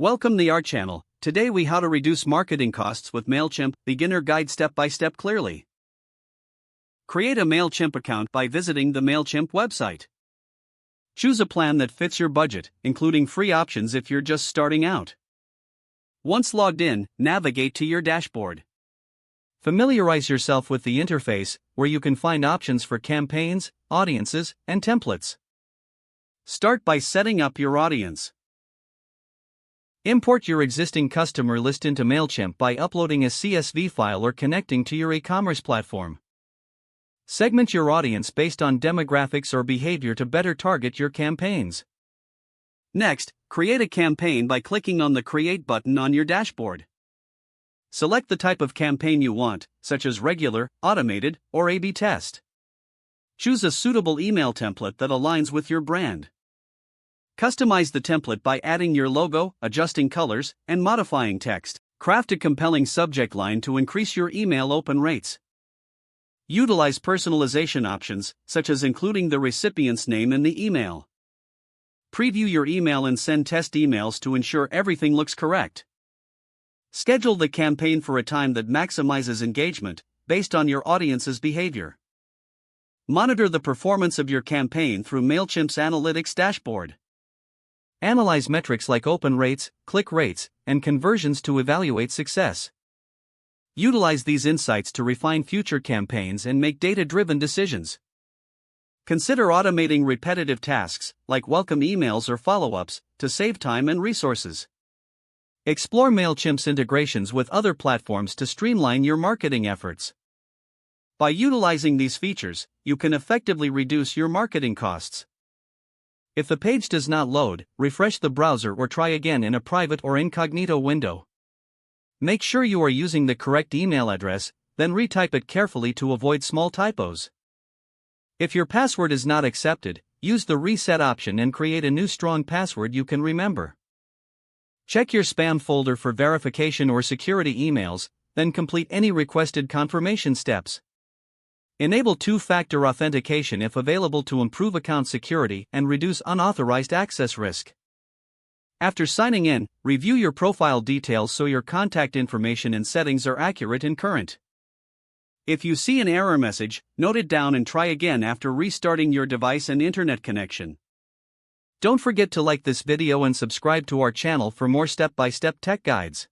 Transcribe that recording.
Welcome to our channel. Today we how to reduce marketing costs with Mailchimp, beginner guide step by step clearly. Create a Mailchimp account by visiting the Mailchimp website. Choose a plan that fits your budget, including free options if you're just starting out. Once logged in, navigate to your dashboard. Familiarize yourself with the interface, where you can find options for campaigns, audiences, and templates. Start by setting up your audience. Import your existing customer list into Mailchimp by uploading a CSV file or connecting to your e-commerce platform. Segment your audience based on demographics or behavior to better target your campaigns. Next, create a campaign by clicking on the Create button on your dashboard. Select the type of campaign you want, such as regular, automated, or A/B test. Choose a suitable email template that aligns with your brand. Customize the template by adding your logo, adjusting colors, and modifying text. Craft a compelling subject line to increase your email open rates. Utilize personalization options, such as including the recipient's name in the email. Preview your email and send test emails to ensure everything looks correct. Schedule the campaign for a time that maximizes engagement, based on your audience's behavior. Monitor the performance of your campaign through Mailchimp's analytics dashboard. Analyze metrics like open rates, click rates, and conversions to evaluate success. Utilize these insights to refine future campaigns and make data-driven decisions. Consider automating repetitive tasks, like welcome emails or follow-ups, to save time and resources. Explore Mailchimp's integrations with other platforms to streamline your marketing efforts. By utilizing these features, you can effectively reduce your marketing costs. If the page does not load, refresh the browser or try again in a private or incognito window. Make sure you are using the correct email address, then retype it carefully to avoid small typos. If your password is not accepted, use the reset option and create a new strong password you can remember. Check your spam folder for verification or security emails, then complete any requested confirmation steps. Enable two-factor authentication if available to improve account security and reduce unauthorized access risk. After signing in, review your profile details so your contact information and settings are accurate and current. If you see an error message, note it down and try again after restarting your device and internet connection. Don't forget to like this video and subscribe to our channel for more step-by-step tech guides.